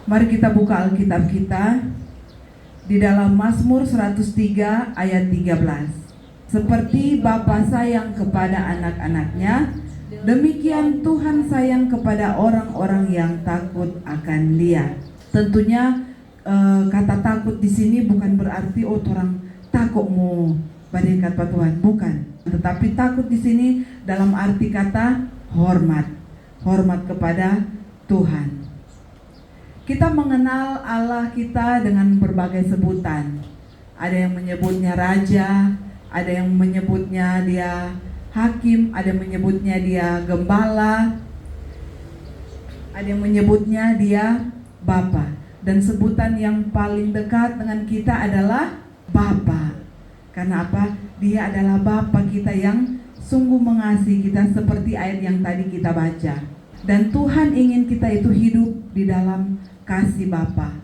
Mari kita buka Alkitab kita di dalam Mazmur 103 ayat 13. Seperti Bapa sayang kepada anak-anaknya, demikian Tuhan sayang kepada orang-orang yang takut akan Dia. Tentunya kata takut di sini bukan berarti orang takut mau berikat pada Tuhan, bukan. Tetapi takut di sini dalam arti kata hormat kepada Tuhan. Kita mengenal Allah kita dengan berbagai sebutan. Ada yang menyebutnya raja, ada yang menyebutnya dia hakim, ada yang menyebutnya dia gembala, ada yang menyebutnya dia Bapa. Dan sebutan yang paling dekat dengan kita adalah Bapa. Karena apa? Dia adalah Bapa kita yang sungguh mengasihi kita, seperti ayat yang tadi kita baca. Dan Tuhan ingin kita itu hidup di dalam kasih Bapa.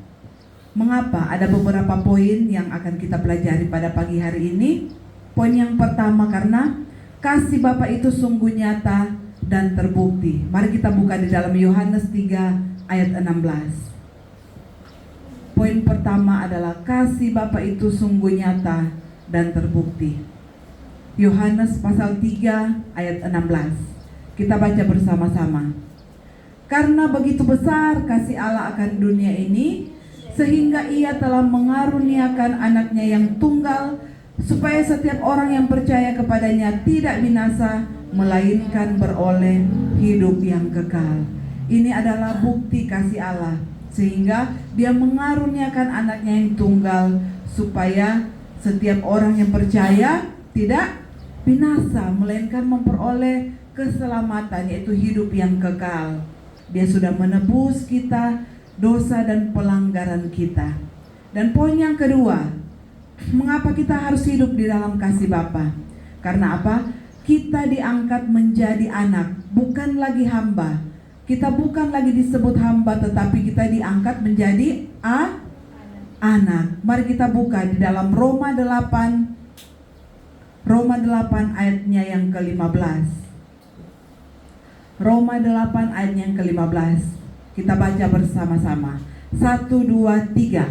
Mengapa? Ada beberapa poin yang akan kita pelajari pada pagi hari ini. Poin yang pertama, karena kasih Bapa itu sungguh nyata dan terbukti. Mari kita buka di dalam Yohanes 3 ayat 16. Poin pertama adalah kasih Bapa itu sungguh nyata dan terbukti. Yohanes pasal 3 ayat 16. Kita baca bersama-sama. Karena begitu besar kasih Allah akan dunia ini, sehingga Ia telah mengaruniakan anaknya yang tunggal, supaya setiap orang yang percaya kepadanya tidak binasa, melainkan beroleh hidup yang kekal. Ini adalah bukti kasih Allah, sehingga Dia mengaruniakan anaknya yang tunggal, supaya setiap orang yang percaya tidak binasa, melainkan memperoleh keselamatan, yaitu hidup yang kekal. Dia sudah menebus kita dosa dan pelanggaran kita. Dan poin yang kedua, mengapa kita harus hidup di dalam kasih Bapa? Karena apa? Kita diangkat menjadi anak, bukan lagi hamba. Kita bukan lagi disebut hamba, tetapi kita diangkat menjadi anak. Mari kita buka di dalam Roma 8 ayatnya yang ke-15. Roma 8 ayat yang ke-15. Kita baca bersama-sama. 1, 2, 3.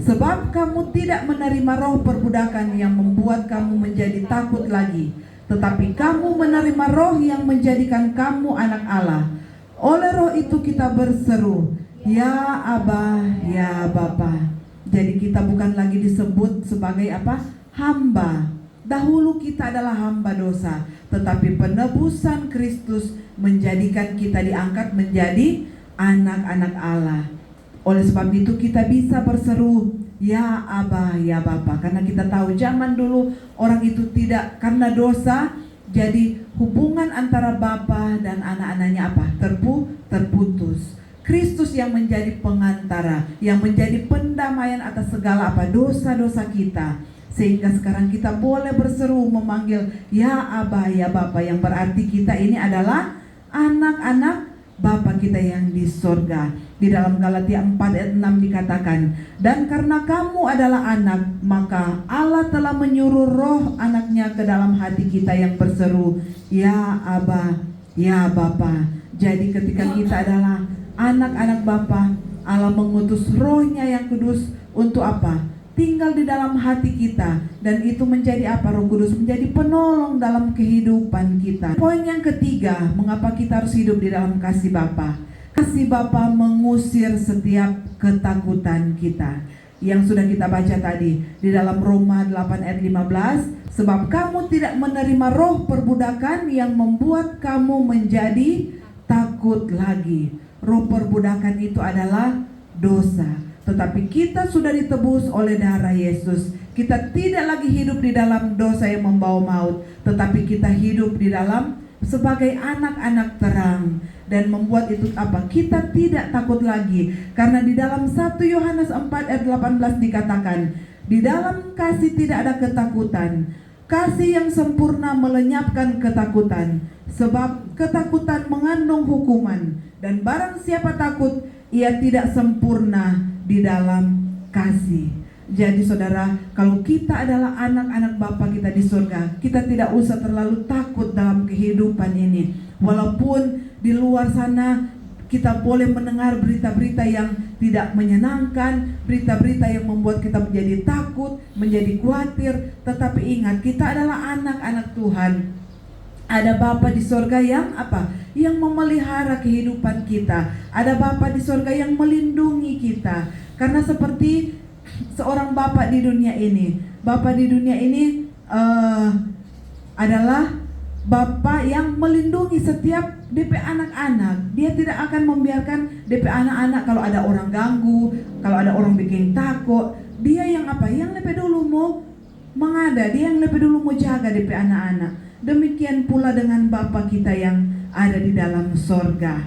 Sebab kamu tidak menerima roh perbudakan yang membuat kamu menjadi takut lagi, tetapi kamu menerima roh yang menjadikan kamu anak Allah. Oleh roh itu kita berseru, ya Aba, ya Bapa. Jadi kita bukan lagi disebut sebagai apa? Hamba. Dahulu kita adalah hamba dosa, tetapi penebusan Kristus menjadikan kita diangkat menjadi anak-anak Allah. Oleh sebab itu kita bisa berseru, ya Aba, ya Bapa. Karena kita tahu zaman dulu orang itu tidak, karena dosa, jadi hubungan antara Bapa dan anak-anaknya apa? Terputus. Kristus yang menjadi pengantara, yang menjadi pendamaian atas segala apa? Dosa-dosa kita. Sehingga sekarang kita boleh berseru memanggil ya Aba, ya Bapa, yang berarti kita ini adalah anak-anak Bapa kita yang di sorga. Di dalam Galatia 4 ayat 6 dikatakan, dan karena kamu adalah anak, maka Allah telah menyuruh roh anaknya ke dalam hati kita yang berseru, ya Aba, ya Bapa. Jadi ketika kita adalah anak-anak Bapa, Allah mengutus rohnya yang kudus untuk apa? Tinggal di dalam hati kita, dan itu menjadi apa? Roh Kudus menjadi penolong dalam kehidupan kita. Poin yang ketiga, mengapa kita harus hidup di dalam kasih Bapa? Kasih Bapa mengusir setiap ketakutan kita, yang sudah kita baca tadi di dalam Roma 8 ayat 15. Sebab kamu tidak menerima roh perbudakan yang membuat kamu menjadi takut lagi. Roh perbudakan itu adalah dosa. Tetapi kita sudah ditebus oleh darah Yesus. Kita tidak lagi hidup di dalam dosa yang membawa maut, tetapi kita hidup di dalam sebagai anak-anak terang. Dan membuat itu apa? Kita tidak takut lagi. Karena di dalam 1 Yohanes 4 ayat 18 dikatakan, di dalam kasih tidak ada ketakutan. Kasih yang sempurna melenyapkan ketakutan, sebab ketakutan mengandung hukuman. Dan barang siapa takut, ia tidak sempurna di dalam kasih. Jadi saudara, kalau kita adalah anak-anak Bapa kita di surga, kita tidak usah terlalu takut dalam kehidupan ini. Walaupun di luar sana kita boleh mendengar berita-berita yang tidak menyenangkan, berita-berita yang membuat kita menjadi takut, menjadi khawatir. Tetapi ingat, kita adalah anak-anak Tuhan. Ada Bapa di sorga yang apa? Yang memelihara kehidupan kita. Ada Bapa di sorga yang melindungi kita. Karena seperti seorang Bapa di dunia ini, Bapa di dunia ini adalah Bapa yang melindungi setiap DP anak-anak. Dia tidak akan membiarkan DP anak-anak kalau ada orang ganggu, kalau ada orang bikin takut. Dia yang apa? Yang lebih dulu mau mengada, dia yang lebih dulu mau jaga DP anak-anak. Demikian pula dengan Bapa kita yang ada di dalam sorga.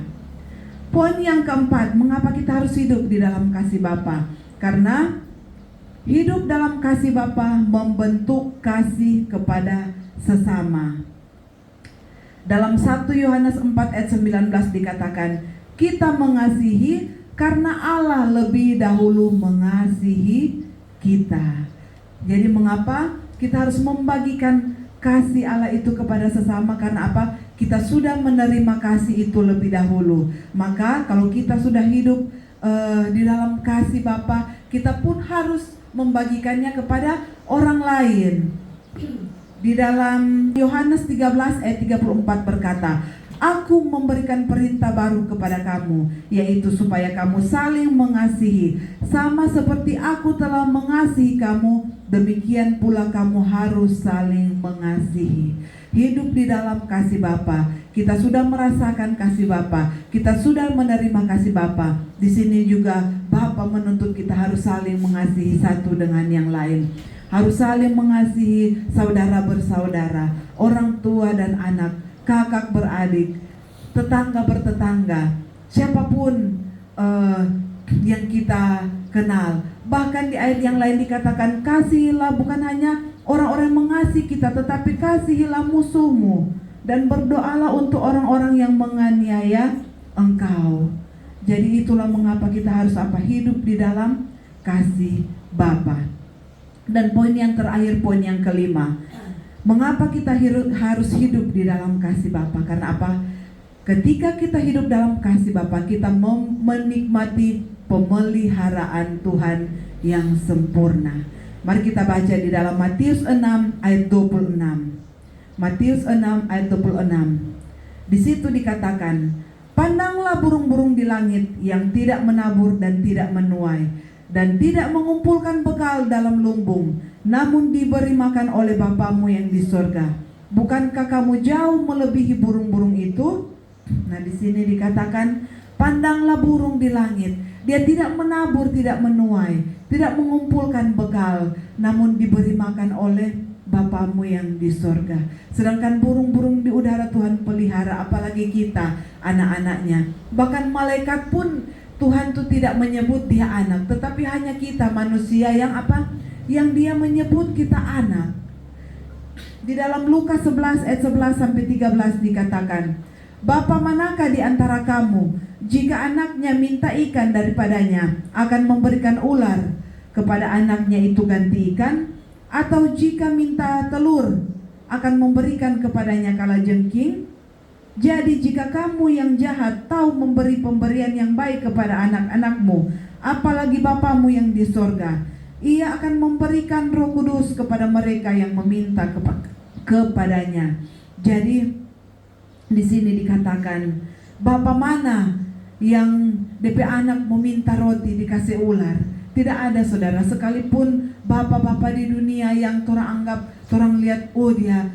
Poin yang keempat, mengapa kita harus hidup di dalam kasih Bapa? Karena hidup dalam kasih Bapa membentuk kasih kepada sesama. Dalam 1 Yohanes 4 ayat 19 dikatakan, kita mengasihi karena Allah lebih dahulu mengasihi kita. Jadi mengapa kita harus membagikan kasih Allah itu kepada sesama? Karena apa? Kita sudah menerima kasih itu lebih dahulu. Maka kalau kita sudah hidup di dalam kasih Bapa, kita pun harus membagikannya kepada orang lain. Di dalam Yohanes 13 ayat 34 berkata, aku memberikan perintah baru kepada kamu, yaitu supaya kamu saling mengasihi. Sama seperti aku telah mengasihi kamu, demikian pula kamu harus saling mengasihi. Hidup di dalam kasih Bapa. Kita sudah merasakan kasih Bapa, kita sudah menerima kasih Bapa. Di sini juga Bapa menuntut kita harus saling mengasihi satu dengan yang lain. Harus saling mengasihi saudara bersaudara, orang tua dan anak, kakak beradik, tetangga bertetangga, siapapun yang kita kenal. Bahkan di ayat yang lain dikatakan, kasihilah bukan hanya orang-orang yang mengasihi kita, tetapi kasihilah musuhmu, dan berdoalah untuk orang-orang yang menganiaya engkau. Jadi itulah mengapa kita harus hidup di dalam kasih Bapa. Dan poin yang terakhir, poin yang kelima, mengapa kita harus hidup di dalam kasih Bapa? Karena apa? Ketika kita hidup dalam kasih Bapa, kita menikmati pemeliharaan Tuhan yang sempurna. Mari kita baca di dalam Matius 6 ayat 26. Matius 6 ayat 26. Di situ dikatakan, pandanglah burung-burung di langit yang tidak menabur dan tidak menuai dan tidak mengumpulkan bekal dalam lumbung, namun diberi makan oleh Bapamu yang di sorga. Bukankah kamu jauh melebihi burung-burung itu? Nah, di sini dikatakan, pandanglah burung di langit. Dia tidak menabur, tidak menuai, tidak mengumpulkan bekal, namun diberi makan oleh Bapamu yang di sorga. Sedangkan burung-burung di udara Tuhan pelihara, apalagi kita, anak-anaknya. Bahkan malaikat pun Tuhan itu tidak menyebut dia anak, tetapi hanya kita manusia yang apa? Yang dia menyebut kita anak. Di dalam Lukas 11 ayat 11 sampai 13 dikatakan, Bapa manakah di antara kamu, jika anaknya minta ikan daripadanya, akan memberikan ular kepada anaknya itu ganti ikan? Atau jika minta telur, akan memberikan kepadanya kalajengking? Jadi jika kamu yang jahat tahu memberi pemberian yang baik kepada anak-anakmu, apalagi Bapamu yang di sorga, Ia akan memberikan Roh Kudus kepada mereka yang meminta kepadanya. Jadi di sini dikatakan, Bapa mana yang DP anak meminta roti dikasih ular? Tidak ada, saudara. Sekalipun bapak-bapak di dunia yang orang anggap, orang lihat, oh dia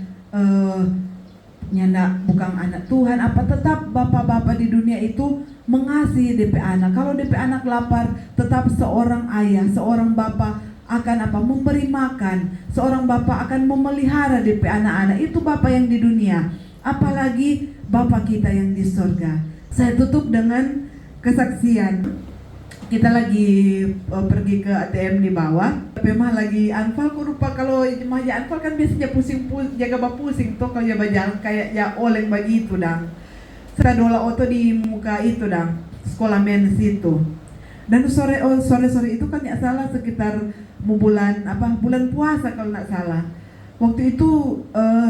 nyanda bukan anak Tuhan apa, tetap bapak-bapak di dunia itu mengasihi DP anak. Kalau DP anak lapar, tetap seorang ayah, seorang bapak akan memberi makan. Seorang bapak akan memelihara DP anak-anak. Itu bapak yang di dunia, apalagi bapak kita yang di sorga. Saya tutup dengan kesaksian. Kita lagi pergi ke ATM di bawah. Memang lagi anfal, aku lupa kalau jemaah anfal kan biasanya pusing jaga pusing tuh kalau jalan kayak ya oleng begitu dang. Saya dola oto di muka itu dang, sekolah mens itu. Dan sore itu kan nggak salah sekitar bulan puasa kalau nggak salah. Waktu itu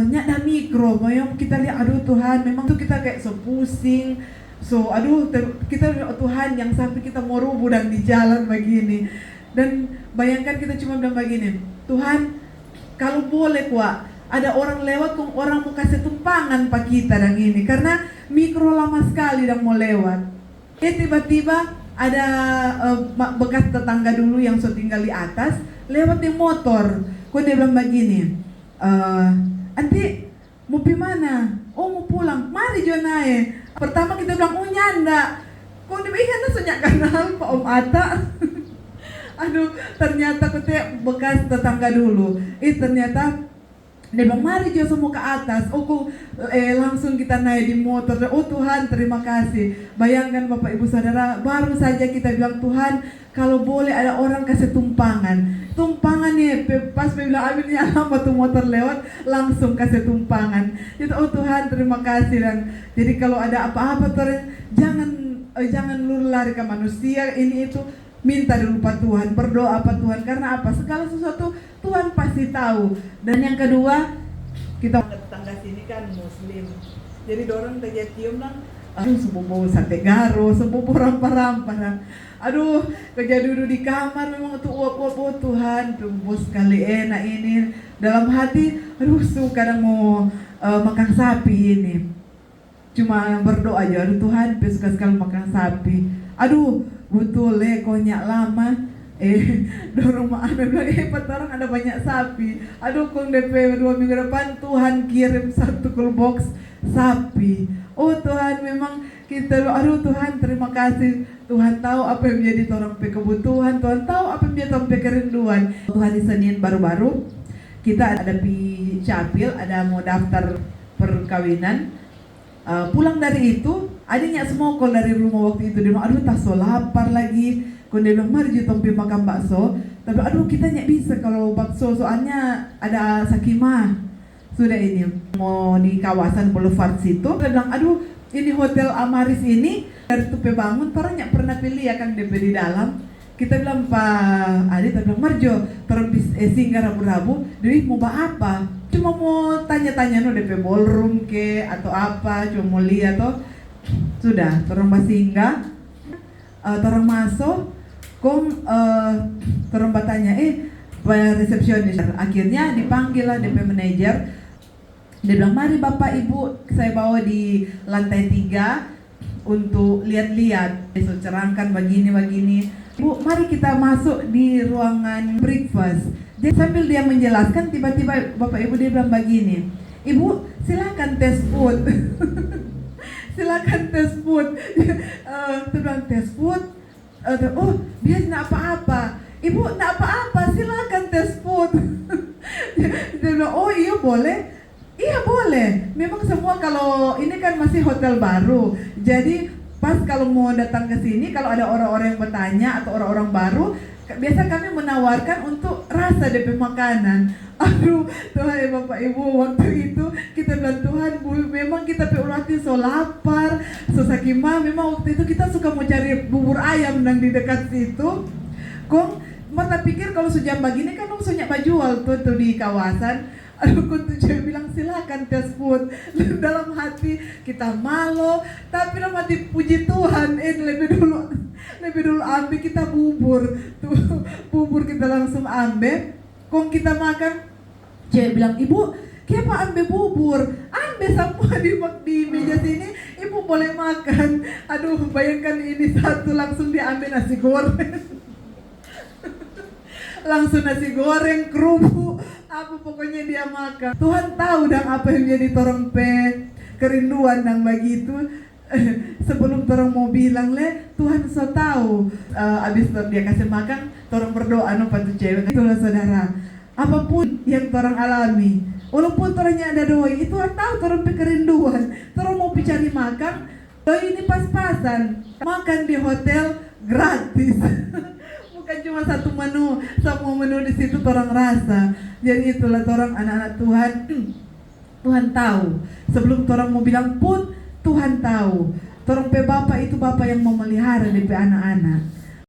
nyak ada mikro, kita lihat aduh Tuhan, memang tuh kita kayak pusing, So aduh kita Tuhan yang sampai kita mau rubuh dan di jalan begini. Dan bayangkan kita cuma bilang begini, Tuhan kalau boleh kuat ada orang lewat, orang mau kasih tumpangan pak kita dan ini, karena mikro lama sekali dan mau lewat. Tiba-tiba ada bekas tetangga dulu yang so tinggal di atas lewat di motor. Kok dia bilang begini, anti mau pi mana? Oh mau pulang, mari jo naik. Pertama kita bilang oh nyanda. Kok dia bilang nyanda senyak kenal Pak Om Ata. Aduh ternyata kita bekas tetangga dulu. Ternyata dia bilang mari jo semua ke atas. Oh langsung kita naik di motor. Oh Tuhan terima kasih. Bayangkan Bapak Ibu Saudara, baru saja kita bilang Tuhan kalau boleh ada orang kasih tumpangan nih, pas bilang aminnya lama tuh motor lewat langsung kasih tumpangan. Itu oh Tuhan terima kasih. Dan jadi kalau ada apa-apa Tuhan jangan lu lari ke manusia ini itu, minta dulu Pak Tuhan, berdoa Pak Tuhan, karena apa? Segala sesuatu Tuhan pasti tahu. Dan yang kedua, kita tetangga sini kan Muslim, jadi dorong terjadi lang, aduh sebubu sate garo, sebubu rampah-rampah. Aduh, kerja duduk di kamar memang tuh uap-uap Tuhan, tuh bos kali enak ini. Dalam hati, aduh kadang mau makan sapi ini. Cuma berdoa aja, aduh Tuhan, suka sekali makan sapi. Aduh, betul konyak lama. Dorong mak anak bilang, Pak orang ada banyak sapi. Aduh, kong DP 2 minggu depan Tuhan kirim 1 box sapi. Oh Tuhan, memang kita, aduh Tuhan terima kasih. Tuhan tahu apa yang menjadi orang pe kebutuhan, Tuhan tahu apa yang menjadi orang pe kerinduan. Hari Senin baru-baru kita ada di Capil, ada mau daftar perkawinan. Pulang dari itu, adanya semua call dari rumah waktu itu. Dia bilang, aduh tak so lapar lagi. Kau dia bilang, mari kita makan bakso. Tapi aduh kita nggak bisa kalau bakso, soalnya ada sakimah. Sudah ini, mau di kawasan Boulevard situ. Dia bilang, aduh ini Hotel Amaris ini, dari tupe bangun, orang nggak pernah pilih ya kan DP di dalam. Kita bilang, Pak Adi, kita bilang, Marjo, orang singgah rabu-rabu, jadi mau apa? Cuma mau tanya-tanya no DP ballroom ke atau apa, cuma mau lihat toh. Sudah, orang singgah, orang masuk, orang bertanya, resepsionis. Akhirnya dipanggil lah DP manajer. Dia bilang, mari Bapak Ibu, saya bawa di lantai 3 untuk lihat-lihat. So, cerangkan begini. Bu, mari kita masuk di ruangan breakfast. Jadi sambil dia menjelaskan, tiba-tiba Bapak Ibu dia bilang begini, Ibu silakan tes food. Silakan tes food. Dia bilang tes food. Oh biar nak apa-apa. Ibu nak apa-apa, silakan tes food. Dia bilang, oh iya boleh. Iya boleh, memang semua kalau ini kan masih hotel baru. Jadi pas kalau mau datang ke sini, kalau ada orang-orang yang bertanya atau orang-orang baru, biasa kami menawarkan untuk rasa DP makanan. Aduh Tuhan ya Bapak Ibu, waktu itu kita bilang Tuhan, memang kita berarti so lapar, so sakimah. Memang waktu itu kita suka mau cari bubur ayam yang di dekat situ. Kong, mata pikir kalau sejam begini kan banyak jual tuh di kawasan. Aduh, kuntu cewek bilang silakan tes food. Dalam hati kita malu, tapi dalam hati puji Tuhan, lebih dulu ambil kita bubur. Tuh, bubur kita langsung ambil. Kong kita makan, cewek bilang, Ibu, kenapa ambil bubur? Ambil semua di meja sini, Ibu boleh makan. Aduh, bayangkan ini satu langsung diambil nasi goreng. Langsung nasi goreng, kerupuk, apa pokoknya dia makan. Tuhan tahu dan apa yang jadi torong pe kerinduan dan begitu. Sebelum torong mau bilang Tuhan so tahu. Abis dia kasih makan, torong berdoa no patu cewek. Itulah saudara, apapun yang torong alami, walaupun torongnya ada doi, Tuhan tahu torong pe kerinduan. Torong mau cari makan, doi ini pas-pasan makan di hotel gratis. Bukan cuma satu menu, semua menu di situ orang rasa. Jadi itulah orang anak-anak Tuhan. Tuhan tahu. Sebelum orang mau bilang pun Tuhan tahu. Orang pe bapak itu bapak yang memelihara DP anak-anak.